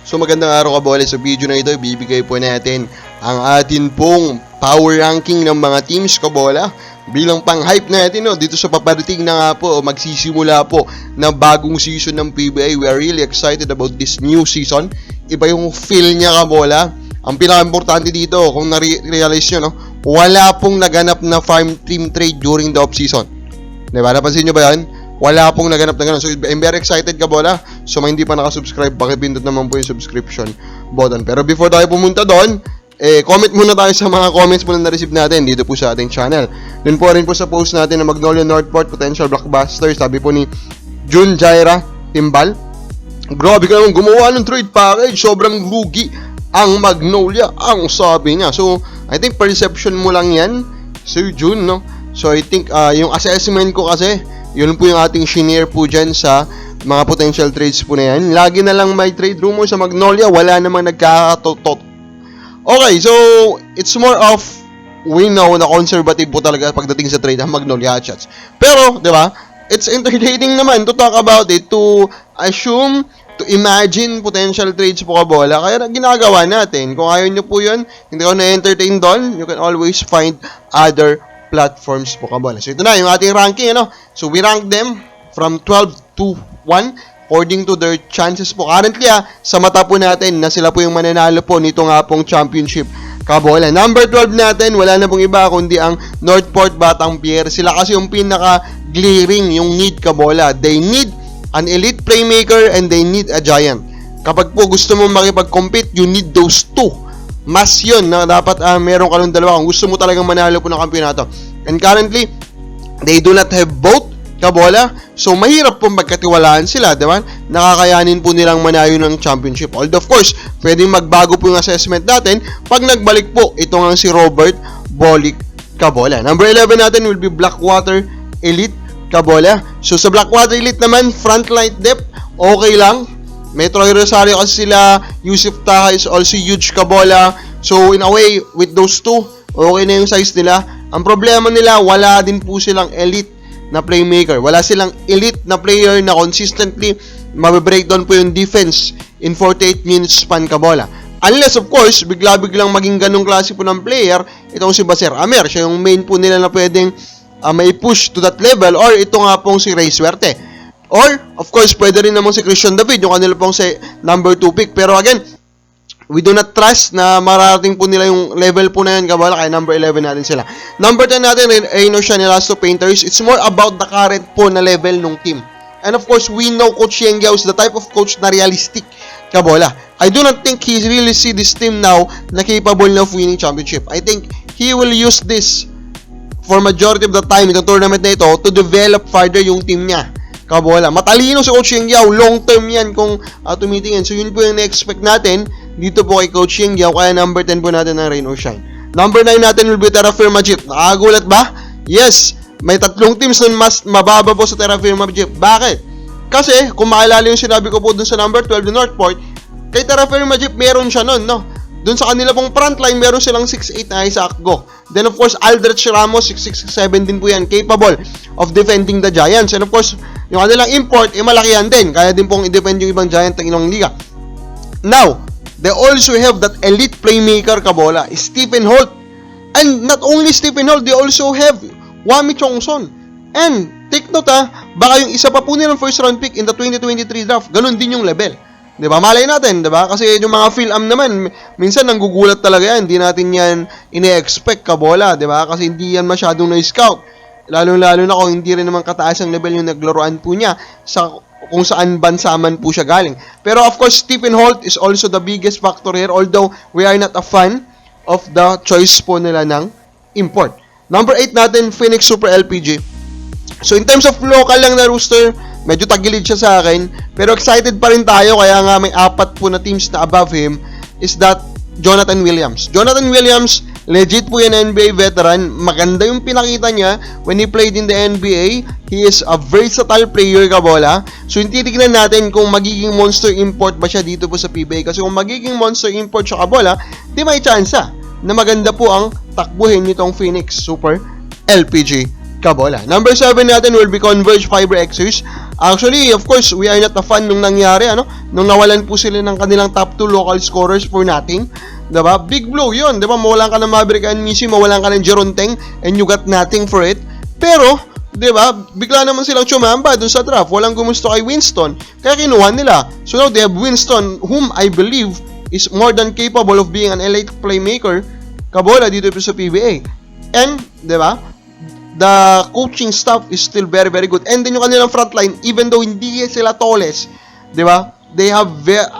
So magandang araw kabola, sa video na ito ibibigay po natin ang atin pong power ranking ng mga teams kabola. Bilang pang-hype natin dito sa paparating na nga po, magsisimula po na bagong season ng PBA. We are really excited about this new season. Iba yung feel niya kabola. Ang pinaka-importante dito, kung na-realize nyo, wala pong naganap na farm team trade during the off-season. Diba? Napansin nyo ba yan? Wala pong naganap na ganun. So, I'm very excited kabola. So, may hindi pa nakasubscribe, pakipindot naman po yung subscription button. Pero before tayo pumunta doon, comment muna tayo sa mga comments po na na-receive natin dito po sa ating channel. Doon po rin po sa post natin na Magnolia Northport Potential Blockbuster. Sabi po ni Jun Jaira Timbal, grabe ka naman gumawa ng trade package. Sobrang lugi ang Magnolia, ang sabi niya. So, I think perception mo lang yan, Sir Jun, no? So, I think yung assessment ko kasi, yun po yung ating shinare po dyan sa mga potential trades po na yan. Lagi na lang may trade rumor sa Magnolia, wala namang nagkakatotot. Okay, so it's more of we know na conservative po talaga pagdating sa trade ang Magnolia Hotshots. Pero, di ba, it's entertaining naman to talk about it, to assume, to imagine potential trades po kabola. Kaya ginagawa natin. Kung ayaw nyo po yun, hindi ko na-entertain doon, you can always find other platforms po kabola. So ito na yung ating ranking, So we rank them from 12 to 1 according to their chances po. Currently sa mata po natin na sila po yung mananalo po nito nga pong championship kabola. Number 12 natin, wala na pong iba kundi ang Northport Batang Pier. Sila kasi yung pinaka-glaring yung need kabola. They need an elite playmaker and they need a giant. Kapag po gusto mo makipag-compete, you need those two. Mas yun na dapat meron ka ng dalawa kung gusto mo talagang manalo po ng kampiyonato. And currently, they do not have both kabola. So, mahirap po magkatiwalaan sila, di ba? Nakakayanin po nilang manalo ng championship. Although, of course, pwedeng magbago po yung assessment natin pag nagbalik po ito nga si Robert Bolick kabola. Number 11 natin will be Blackwater Elite kabola. So, sa Blackwater Elite naman, frontline depth, okay lang. Metro Rosario kasi sila, Yusuf Taha is also huge kabola. So, in a way, with those two, okay na yung size nila. Ang problema nila, wala din po silang elite na playmaker. Wala silang elite na player na consistently mabibreakdown po yung defense in 48 minutes span kabola. Unless, of course, bigla-biglang maging ganong klase po ng player, itong si Baser Amer. Siya yung main po nila na pwedeng may push to that level, or ito nga pong si Ray Suerte. Or, of course, pwede rin naman si Christian David, yung kanila pong number 2 pick. Pero again, we do not trust na mararating po nila yung level po na yun, kabola, kaya number 11 natin sila. Number 10 natin, Reino Shanilasto Painters. It's more about the current po na level ng team. And of course, we know Coach Yengyao is the type of coach na realistic, kabola. I do not think he really see this team now na capable of winning championship. I think he will use this for majority of the time, itong tournament na ito, to develop further yung team niya. Kabola. Matalino si Coach Yengyao. Long term yan kung tumitingin. So, yun po yung na-expect natin dito po kay Coach Yengyao. Kaya number 10 po natin ang Rain or Shine. Number 9 natin will be Terra Firma Jeep. Nakagulat ba? Yes. May tatlong teams na mas mababa po sa Terra Firma Jeep. Bakit? Kasi, kung maalala yung sinabi ko po dun sa number 12 na Northport, kay Terra Firma Jeep, meron siya nun, Dun sa kanila pong frontline, meron silang 6'8 na Isaac Go. Then, of course, Aldrich Ramos, 6'6", 6'7 din po yan, capable of defending the Giants. And, of course, yung kanilang import, malaki yan din. Kaya din pong i-defend yung ibang Giant ng ilang liga. Now, they also have that elite playmaker, kabola, Stephen Holt. And not only Stephen Holt, they also have Wami Chongson. And, take note baka yung isa pa po nilang first round pick in the 2023 draft, ganun din yung level. Diba? Malay natin, diba? Kasi yung mga film naman, minsan nanggugulat talaga yan. Hindi natin yan ine-expect kabola, diba? Kasi hindi yan masyadong na-scout. Lalo-lalo na kung hindi rin naman kataas ang level yung naglaruan po niya sa kung saan bansa man po siya galing. Pero of course, Stephen Holt is also the biggest factor here, although we are not a fan of the choice po nila ng import. Number 8 natin, Phoenix Super LPG. So in terms of local lang na roster, medyo tagilid siya sa akin, pero excited pa rin tayo, kaya nga may 4 po na teams na above him, is that Jonathan Williams. Jonathan Williams, legit po yan NBA veteran, maganda yung pinakita niya when he played in the NBA, he is a versatile player kabola, so yung titignan natin kung magiging monster import ba siya dito po sa PBA, kasi kung magiging monster import siya kabola, di may chance na maganda po ang takbuhin nitong Phoenix Super LPG kabola. Number 7 natin will be Converge Fiber Xers. Actually, of course, we are not a fan nung nangyari, nung nawalan po sila ng kanilang top 2 local scorers for nothing. Diba? Big blow yun, diba? Mawalan ka ng Maverick and Missy, mawalan ka ng Geronteng, and you got nothing for it. Pero, diba, bigla naman silang chumamba dun sa draft. Walang gumusto kay Winston, kaya kinuha nila. So now they have Winston, whom I believe is more than capable of being an elite playmaker, kabola dito sa PBA. And, diba, the coaching staff is still very, very good. And then yung kanilang frontline, even though hindi sila tallest, di ba? They have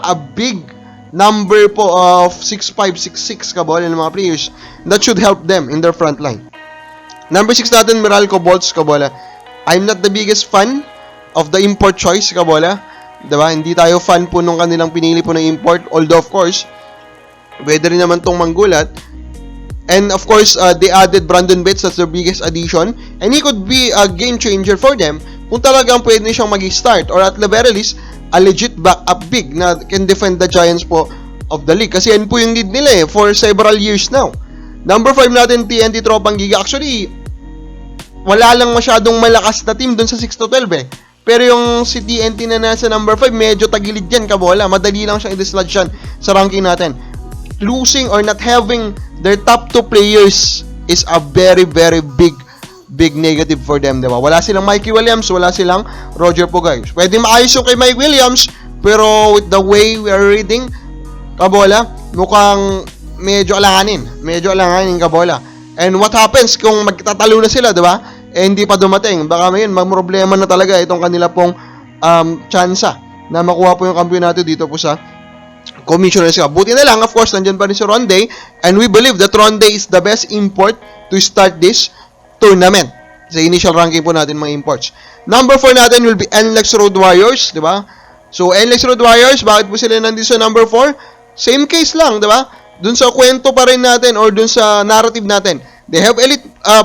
a big number po of 6'5", 6'6", kabola ng mga players. That should help them in their frontline. Number 6 natin, Meralco Bolts, kabola. I'm not the biggest fan of the import choice, kabola. Di ba? Hindi tayo fan po nung kanilang pinili po ng import. Although, of course, pwede rin naman tong manggulat. And of course, they added Brandon Bates, that's their biggest addition. And he could be a game changer for them kung talagang pwede siyang mag-start. Or at the very least, a legit backup big na can defend the Giants po of the league. Kasi yan po yung need nila for several years now. Number 5 natin, TNT Tropang Giga. Actually, wala lang masyadong malakas na team dun sa 6-12 Pero yung si TNT na nasa number 5, medyo tagilid yan, kabola. Madali lang siyang i-dislodge yan sa ranking natin. Losing or not having their top 2 players is a very, very big negative for them, diba? Wala silang Mikey Williams, wala silang Roger Pugoy. Pwede maayos yung kay Mike Williams, pero with the way we are reading, kabola, mukhang medyo alanganin, kabola. And what happens kung magtatalo na sila, diba? Eh, hindi pa dumating. Baka ngayon, mag-problema na talaga itong kanila pong tsansa na makuha po yung kampiyonato dito po sa Commissioner's Cup. Buti na lang, of course, nandyan pa rin si Ronde, and we believe that Ronde is the best import to start this tournament. Sa initial ranking po natin mga imports. Number 4 natin will be NLEX Road Warriors, di ba? So, NLEX Road Warriors, bakit po sila nandito sa number 4? Same case lang, di ba? Dun sa kwento pa rin natin or dun sa narrative natin. They have elite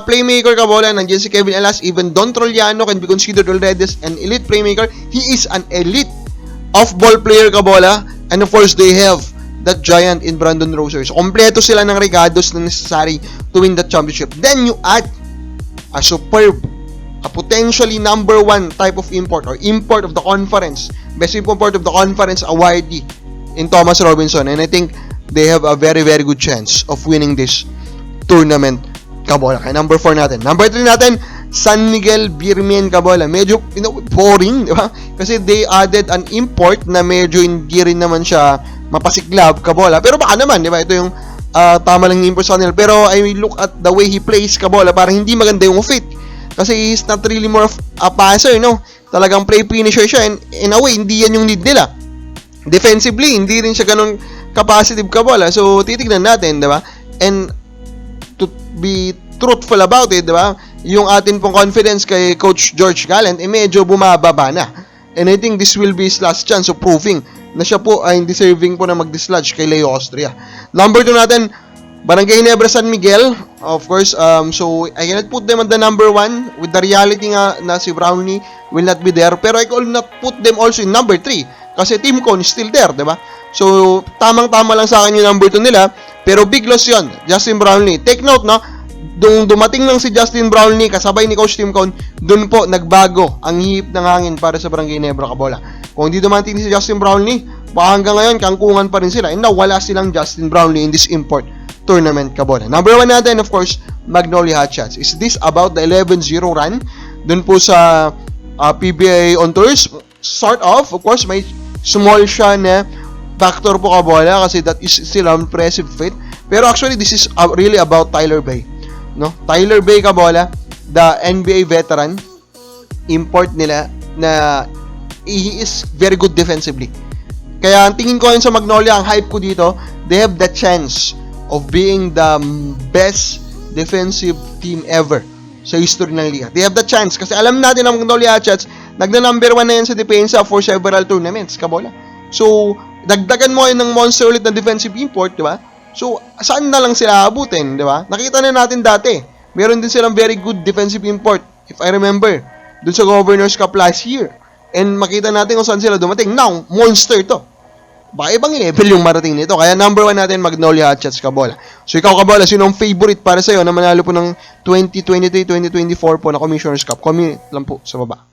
playmaker, kabola. Nandiyan si Kevin Alas. Even Don Trollano can be considered already as an elite playmaker. He is an elite off-ball player, kabola. And of course, they have that giant in Brandon Rosers. Kompleto sila ng regados na necessary to win that championship. Then you add a superb, a potentially number 1 type of import or import of the conference, best import of the conference awardee in Thomas Robinson. And I think they have a very, very good chance of winning this tournament, kabola. Kaya number 4 natin. Number 3 natin, San Miguel Birmen, kabola. Medyo boring, di ba? Kasi they added an import na medyo hindi rin naman siya mapasiklab, kabola. Pero baka naman, di ba? Ito yung tama lang yung import sa kanila. Pero I look at the way he plays, kabola, parang hindi maganda yung fit. Kasi he's not really more of a passer, no? Talagang play finisher siya. And in a way, hindi yan yung need nila. Defensively, hindi rin siya ganun capacitive, kabola. So, titignan natin, di ba? And to be truthful about it, di ba? Yung atin pong confidence kay Coach George Gallant, medyo bumababa na. And I think this will be his last chance of proving na siya po ay deserving po na mag-dislodge kay Leo Austria. Number 2 natin, Barangay Ginebra San Miguel. Of course, so I cannot put them on the number 1 with the reality nga na si Brownlee will not be there. Pero I could not put them also in number 3 kasi Team Con is still there, diba? So, tamang-tama lang sa akin yung number 2 nila. Pero big loss yun, Justin Brownlee. Take note, no? Dumating lang si Justin Brownlee kasabay ni Coach Tim Cone, dun po nagbago ang hihip ng hangin para sa Barangay Ginebra, kabola. Kung hindi dumating si Justin Brownlee, baka hanggang ngayon kangkungan pa rin sila. And now, wala silang Justin Brownlee in this import tournament, kabola. Number 1 natin, of course, Magnolia Hotshots. Is this about the 11-0 run? Dun po sa PBA on tours? Sort of course, may small siya na factor po, kabola, kasi that is still an impressive feat. Pero actually, this is really about Tyler Bay. No? Tyler Bay, kabola, the NBA veteran, import nila na he is very good defensively. Kaya ang tingin ko yun sa Magnolia, ang hype ko dito, they have the chance of being the best defensive team ever sa history ng liga. They have the chance kasi alam natin ang Magnolia Hotshots, nagna-number 1 na yan sa depensa for several tournaments, kabola. So, dagdagan mo yun ng monster ulit na defensive import, di ba? So, saan na lang sila abutin, di ba? Nakita na natin dati. Meron din silang very good defensive import, if I remember, dun sa Governor's Cup last year. And makita natin kung saan sila dumating. Now, monster to. Baka ibang level yung marating nito. Kaya number 1 natin, Magnolia Hotshots, kabola. So, ikaw, kabola, sino ang favorite para sa'yo na manalo po ng 2023-2024 po na Commissioner's Cup? Comment lang po sa baba.